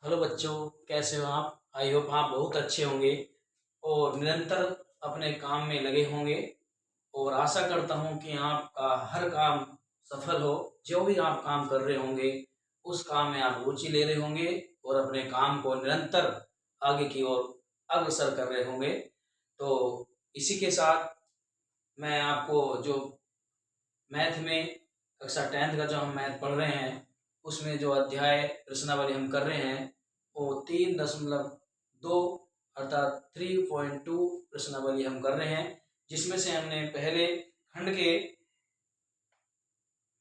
Hello बच्चों, कैसे हो आप? आई होप आप बहुत अच्छे होंगे और निरंतर अपने काम में लगे होंगे। और आशा करता हूँ कि आपका हर काम सफल हो। जो भी आप काम कर रहे होंगे उस काम में आप रुचि ले रहे होंगे और अपने काम को निरंतर आगे की ओर अग्रसर कर रहे होंगे। तो इसी के साथ मैं आपको जो मैथ में कक्षा 10th का जो हम मैथ पढ़ रहे हैं उसमें जो अध्याय प्रश्नावली हम कर रहे हैं वो 3.2 अर्थात 3.2 प्रश्नावली हम कर रहे हैं, जिसमें से हमने पहले खंड के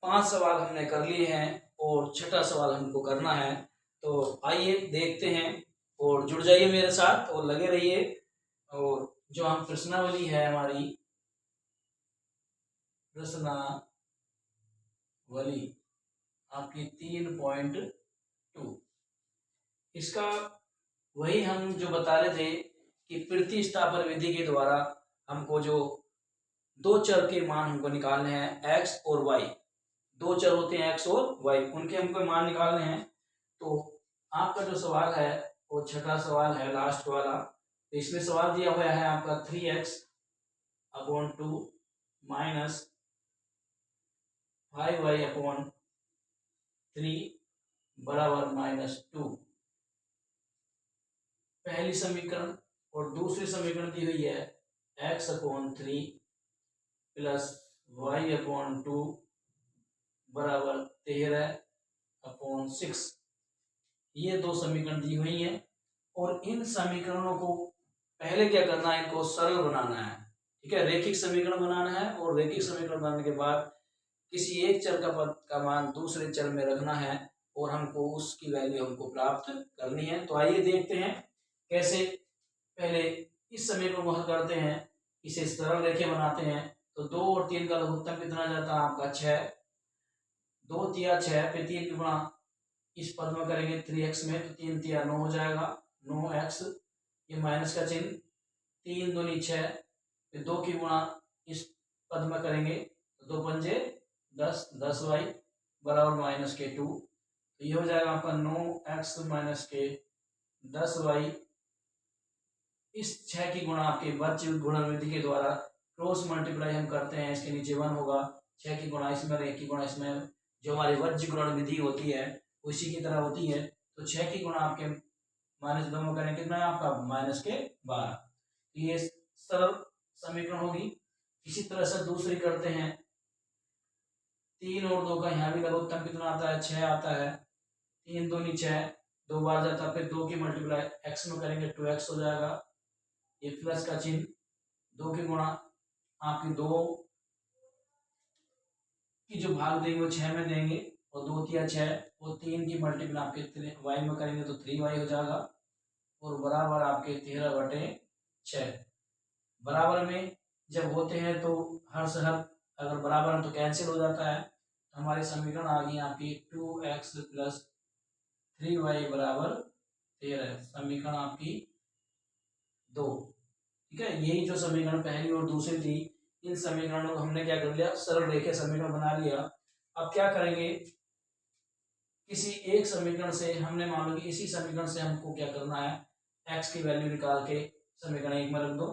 5 सवाल हमने कर लिए हैं और छठा सवाल हमको करना है। तो आइए देखते हैं और जुड़ जाइए मेरे साथ और लगे रहिए। और जो हम प्रश्नावली है हमारी प्रश्नावली आपकी 3.2, इसका वही हम जो बता रहे थे कि प्रतिस्थापन विधि के द्वारा हमको जो दो चर के मान हमको निकालने हैं x और y। दो चर होते हैं x और y, उनके हमको मान निकालने हैं। तो आपका जो सवाल है वो छठा सवाल है, लास्ट वाला। तो इसमें सवाल दिया हुआ है आपका 3x/2 माइनस 5y/3 बराबर -2, पहली समीकरण। और दूसरी समीकरण दी हुई है x/3 प्लस y/2 बराबर 13/6। ये दो समीकरण दी हुई हैं और इन समीकरणों को पहले क्या करना है, इनको सरल बनाना है। ठीक है, रेखिक समीकरण बनाना है और रेखिक समीकरण बनाने के बाद किसी एक चर का पद का मान दूसरे चर में रखना है और हमको उसकी वैल्यू हमको प्राप्त करनी है। तो आइए देखते हैं कैसे। पहले इस समीकरण को हल करते हैं, इसे सरल रेखे बनाते हैं। तो 2 और 3 का लघुत्तम कितना जाता है आपका 6, 2 तिया 6, फिर 3 गुणा इस पद में करेंगे 3x में, तो 3 तिया 9 हो जाएगा, 9x, ये माइनस का चिन्ह, 3 दूनी 6, फिर 2 की गुणा इस पद में करेंगे तो 2 पंजे 10, 10y बराबर -2। तो ये हो जाएगा आपका 9x माइनस के 10y। इस 6 की गुणा आपके वज्र गुणन विधि के द्वारा क्रॉस मल्टीप्लाई हम करते हैं, इसके नीचे 1 होगा, 6 की गुणा इसमें और 1 की गुणा इसमें, जो हमारी वज्र गुणन विधि होती है उसी की तरह होती है। तो 6 की गुणा आपके -2 में करें, कितना है आपका -12। तो ये सरल समीकरण होगी। इसी तरह से दूसरी करते हैं, 3 और 2 का यहाँ भी लघुत्तम कितना आता है 6 आता है, 3 दूनी 6, 2 बार जाता है, फिर 2 की मल्टीप्लाई x में करेंगे 2x हो जाएगा, ये प्लस का चिन्ह, 2 की गुणा आपकी 2 की जो भाग देंगे वो 6 में देंगे और 2 तिया 6 और 3 की मल्टीप्लाई आपके y में करेंगे तो 3y हो जाएगा और बराबर आपके 13/6। बराबर में जब होते हैं तो हर से हर अगर बराबर है तो कैंसिल हो जाता है। तो हमारी समीकरण आ गई आपकी 2x प्लस 3y बराबर 13, समीकरण आपकी 2। ठीक है, यही जो समीकरण पहली और दूसरी थी, इन समीकरणों को हमने क्या कर लिया, सरल रेखीय समीकरण बना लिया। अब क्या करेंगे, किसी एक समीकरण से हमने मान लो कि इसी समीकरण से हमको क्या करना है, x की वैल्यू निकाल के समीकरण 1 में रख दो।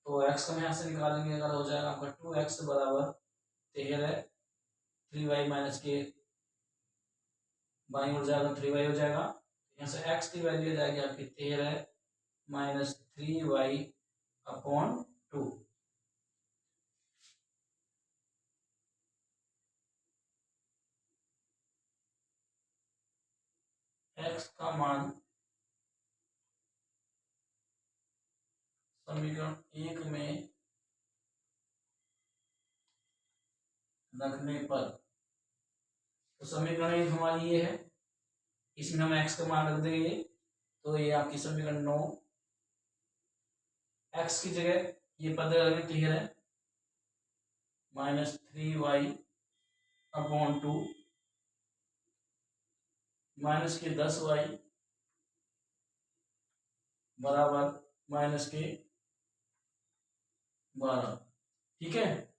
तो x को यहाँ से निकालेंगे, अगर हो जाएगा आपका 2x बराबर 13, 3y माइनस के बाई हो जाएगा 3y हो जाएगा। यहाँ से x की वैल्यू जाएगी आपकी 13 माइनस 3y/2। x का मान समीकरण 1 में रखने पर, तो समीकरण 1 हमारी ये है, इसमें हम x का मान रख देंगे तो ये आपकी समीकरण 9, x की जगह ये पद रखेंगे 13 माइनस 3y/2 माइनस के 10y बराबर -12। ठीक है,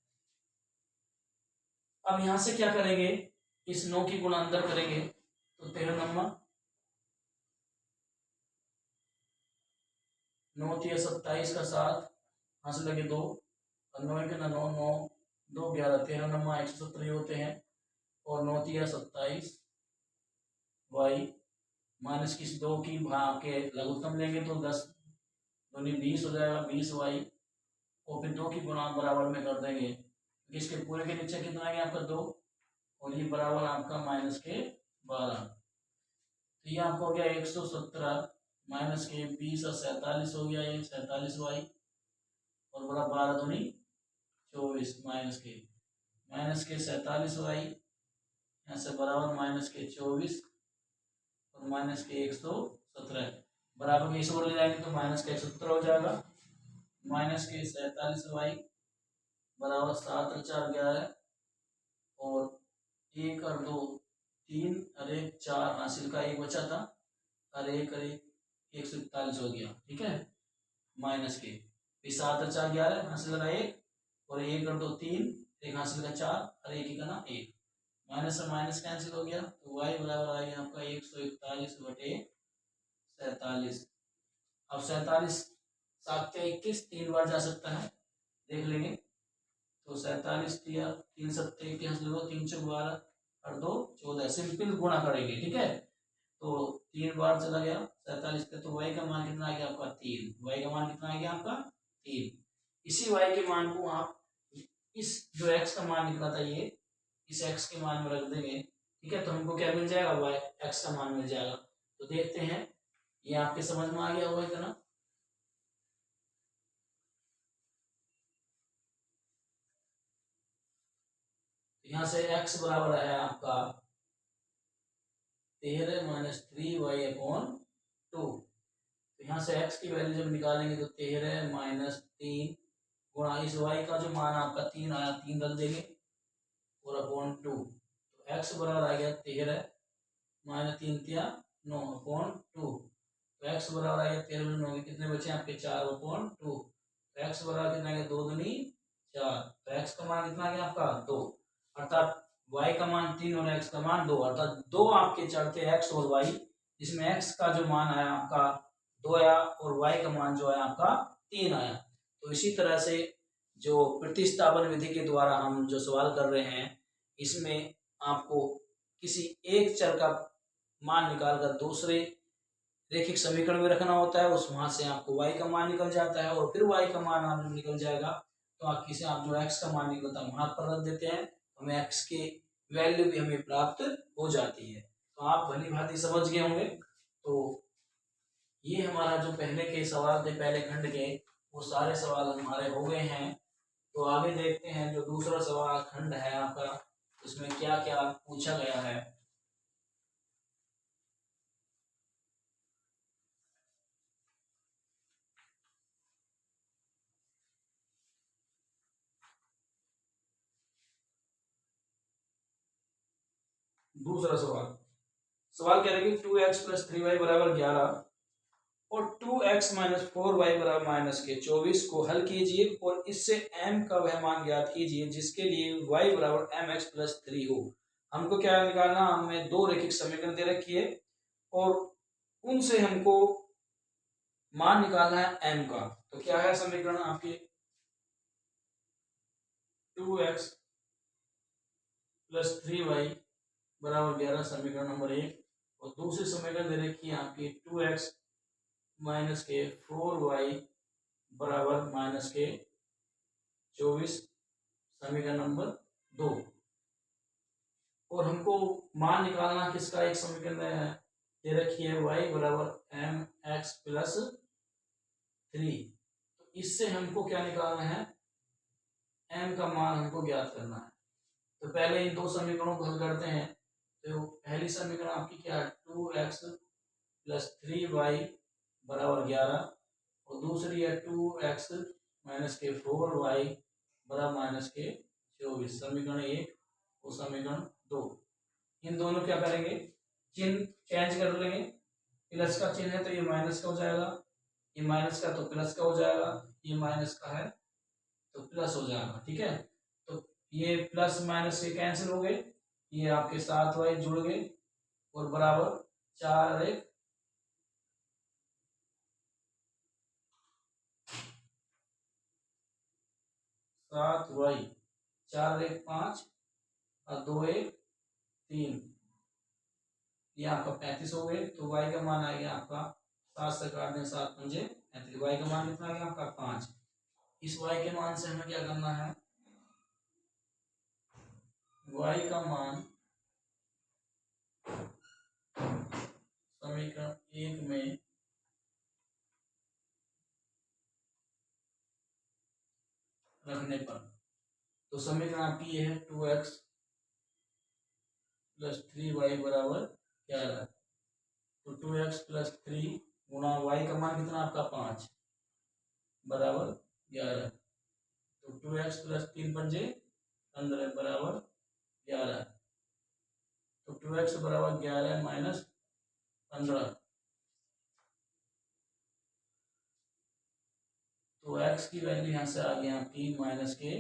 अब यहां से क्या करेंगे, इस 9 की गुणा अंदर करेंगे तो 13 नंबर 9 तिया 27 का 7, यहाँ से लगे 2, और 9 के ना 9, 9 2 11 13 नम्मा 170 होते हैं, और 9 तिया 27 वाई माइनस किस 2 की भाग के लघुत्तम लेंगे तो 10 दूनी 20 हो जाएगा, 20 वाई, और फिर 2 की गुणा बराबर में कर देंगे, इसके पूरे के नीचे कितना आ गया आपका 2, और ये बराबर आपका माइनस के 12, तो ये आपको हो गया 117 माइनस के 20 और 47 हो गया, ये 47 वाई, और बड़ा 12 दूनी 24 माइनस के 47 वाई, यहाँ से बराबर माइनस के 24 और माइनस के 117 बराबर में इस ओर ले जाएंगे तो माइनस के 117 हो जाएगा, माइनस के 47 वाई बराबर 7 और 4 11, और 1 और 2 3 और 1 4, हासिल का 1 बचा था, और 1 और 1 141 हो गया, ठीक है, माइनस के 7 और 4 11, हासिल का 1, और 1 और 2 3, 1 हासिल का 4, और 1 का ना 1, माइनस और माइनस कैंसिल हो गया, तो y बराबर आ गया आपका 141 बटे 47। अब 47 7 के 21 3 बार जा सकता है, देख लेंगे, तो 47 तिया 3 7 21 3 चौक 12 और 2 14, सिंपल गुणा करेंगे, ठीक है, तो 3 बार चला गया 47 पे, तो y का मान कितना आ गया आपका 3, y का मान कितना आ गया आपका 3, इसी y के मान को आप इस जो x का मान निकला था ये इस x के मान में रख देंगे, ठीक है, तो हमको क्या मिल जाएगा y x का मान मिल जाएगा, तो देखते हैं ये आपके समझ में आ गया होगा इतना। यहाँ से x बराबर है आपका 13 माइनस 3y अपॉन 2, तो यहाँ से x की वैल्यू जब निकालेंगे तो 13 माइनस 3 गुणा इस y का जो मान आपका 3 आया 3 रख देंगे और अपॉन 2, तो x बराबर आ गया 13 माइनस 3 तिया 9 अपॉन 2, तो x बराबर आ गया 13 9 के कितने बचे आपके 4 अपॉन 2, तो x बराबर कितना आ गया 2 दूनी 4, तो x का मान कितना आ गया आपका 2, अर्थात y का मान 3 और x का मान 2, अर्थात 2 आपके चढ़ते x और y, जिसमें x का जो मान आया आपका 2 आया और y का मान जो है आपका 3 आया। तो इसी तरह से जो प्रतिस्थापन विधि के द्वारा हम जो सवाल कर रहे हैं इसमें आपको किसी एक चर का मान निकालकर दूसरे रेखिक समीकरण में रखना होता है, उस वहां से आपको y का मान निकल जाता है, और फिर y का मान आप निकल जाएगा तो आप किसी आप जो x का मान निकलता है वहां पर रख देते हैं, हमें x की वैल्यू भी हमें प्राप्त हो जाती है। तो आप भली भांति समझ गए होंगे। तो ये हमारा जो पहले के सवाल थे पहले खंड के वो सारे सवाल हमारे हो गए हैं। तो आगे देखते हैं जो दूसरा सवाल खंड है आपका उसमें क्या क्या पूछा गया है। दूसरा सवाल कह रहे हैं कि 2x प्लस 3y बराबर 11 और 2x माइनस 4y बराबर माइनस के 24 को हल कीजिए और इससे m का वह मान ज्ञात कीजिए जिसके लिए y बराबर mx प्लस 3 हो। हमको क्या निकालना, हमें दो रैखिक समीकरण दे रखी है और उनसे हमको मान निकालना है m का। तो क्या है समीकरण आपके 2x प्लस 3y बराबर 11 समीकरण नंबर 1, और दूसरी समीकरण दे रखी है आपकी 2x माइनस के 4y बराबर माइनस के 24 समीकरण नंबर 2, और हमको मान निकालना किसका, एक समीकरण दे रखी है y बराबर एम एक्स प्लस 3, तो इससे हमको क्या निकालना है, m का मान हमको ज्ञात करना है। तो पहले इन दो समीकरणों को हल करते हैं। तो पहली समीकरण आपकी क्या है 2x प्लस 3y बराबर 11 और दूसरी है 2x माइनस के 4y बराबर माइनस के 24, समीकरण 1 और समीकरण 2। इन दोनों क्या करेंगे, चिन्ह चेंज कर लेंगे, प्लस का चिन्ह है तो ये माइनस का हो जाएगा, ये माइनस का तो प्लस का हो जाएगा, ये माइनस का है तो प्लस हो जाएगा, ठीक है। तो ये प्लस माइनस ये कैंसिल हो गए, ये आपके साथ वाई जुड़ गए और बराबर 4 और 1 7y, 4 1 5 और 2 1 3, ये आपका 35 हो गए। तो y का मान आ गया आपका 7 से काट दें 7 पंजे 35, y का मान कितना आ गया आपका 5। इस y के मान से हमें क्या करना है, y का मान समीकरण 1 में रखने पर, तो समीकरण आपकी ये है 2x प्लस 3y बराबर 11। तो 2x प्लस 3 गुणा y का मान कितना आपका 5 बराबर 11। तो 2x प्लस 3 पंजे 15 बराबर 11। तो 2x बराबर 11 माइनस 15, तो x की वैल्यू यहाँ से आ गई आपकी माइनस के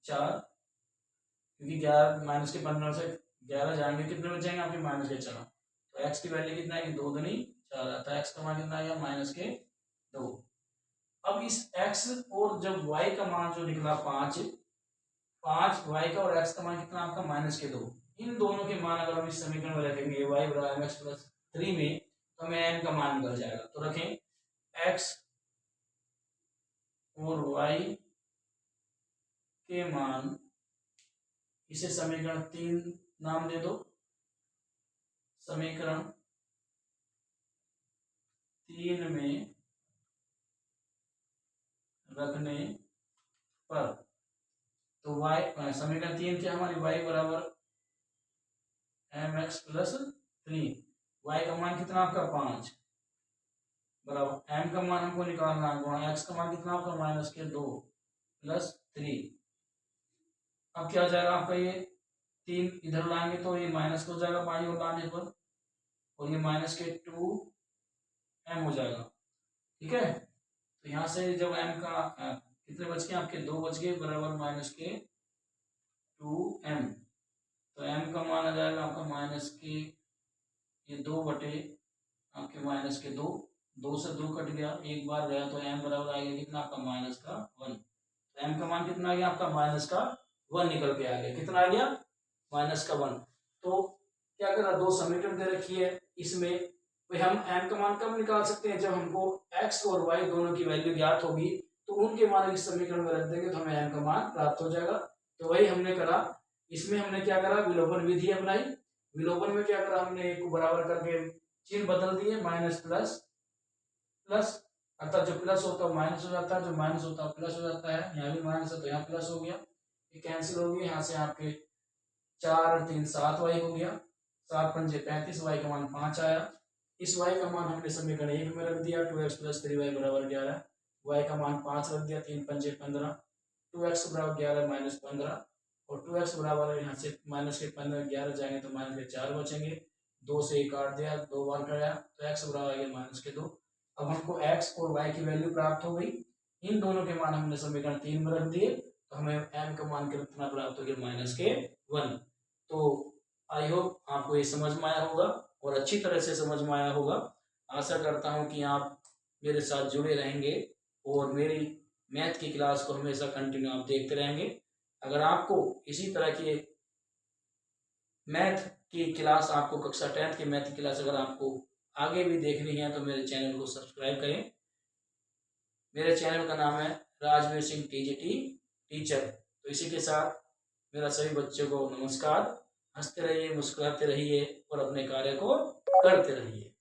4, क्योंकि 11 माइनस के 15 से 11 जाएंगे कितने बच जाएंगे आपके माइनस के 4। तो x की वैल्यू कितना है, 2 दूनी 4 आता है। x का मान कितना आ गया माइनस के 2। अब इस x और जब y का मान जो निकला 5 y का और x का मान कितना आपका माइनस के 2, इन दोनों के मान अगर हम इस समीकरण में रखेंगे y बराबर mx प्लस 3 में, तो हमें m का मान निकल जाएगा। तो रखें x और y के मान, इसे समीकरण 3 नाम दे दो। समीकरण 3 में रखने पर, तो y समीकरण 3 क्या हमारी y बराबर mx प्लस 3, y का मान कितना आपका 5 बराबर m का मान हमको निकालना है गुणा x का मान कितना आपका माइनस के 2 प्लस 3। अब क्या हो जाएगा आपका, ये 3 इधर लाएंगे तो ये माइनस हो जाएगा बाई और लाने पर, और ये माइनस के 2m हो जाएगा। ठीक है, तो यहाँ से जब m का कितने बच गए आपके 2 बच गए बराबर माइनस के 2m, तो m का मान आ जाएगा आपका माइनस के ये 2 बटे आपके माइनस के 2, 2 से 2 कट गया, एक बार गया, तो m बराबर आ गया कितना आपका माइनस का 1। तो m का मान कितना आ गया आपका माइनस का 1 निकल के आ गया, कितना आ गया माइनस का 1। तो क्या करा, 2 समीकरण दे रखी है, इसमें भाई हम m का मान कब निकाल सकते हैं, जब हमको x और y दोनों की वैल्यू ज्ञात होगी, तो उनके मान इस समीकरण में रख देंगे तो हमें m का मान प्राप्त हो जाएगा। तो वही हमने करा, इसमें हमने क्या करा, विलोपन विधि अपनाई। विलोपन में क्या करा, हमने एक को बराबर करके चिन्ह बदल दिए, माइनस प्लस प्लस, अर्थात जो प्लस होता है माइनस हो जाता है, जो माइनस होता है प्लस हो जाता है। यहाँ भी माइनस है तो यहाँ प्लस हो गया, ये कैंसिल हो गया, यहाँ से आपके 4 और 3 7 y हो गया, 7 पंजे 35, y का मान 5 आया। इस y का मान हमने समीकरण 1 में रख दिया, 2x प्लस 3y बराबर 11, y का मान 5 रख दिया, 3 पंजे 15, 2x बराबर 11 माइनस 15, और 2x बराबर यहाँ से माइनस के 15 11 जाएंगे तो माइनस के 4 बचेंगे, 2 से 1 काट दिया, 2 बार कराया, तो x बराबर आ गया माइनस के 2। अब हमको x और y की वैल्यू प्राप्त हो गई, इन दोनों के मान हमने समीकरण 3 में रख दिए, तो हमें m का मान कितना प्राप्त हो गया माइनस के 1। तो आई होप आपको ये समझ में आया होगा और अच्छी तरह से समझ में आया होगा। आशा करता हूँ कि आप मेरे साथ जुड़े रहेंगे और मेरी मैथ की क्लास को हमेशा कंटिन्यू आप देखते रहेंगे। अगर आपको इसी तरह की मैथ की क्लास, आपको कक्षा 10 की मैथ की क्लास अगर आपको आगे भी देखनी है, तो मेरे चैनल को सब्सक्राइब करें। मेरे चैनल का नाम है राजवीर सिंह TGT टीचर। तो इसी के साथ मेरा सभी बच्चों को नमस्कार। हंसते रहिए, मुस्कुराते रहिए और अपने कार्य को करते रहिए।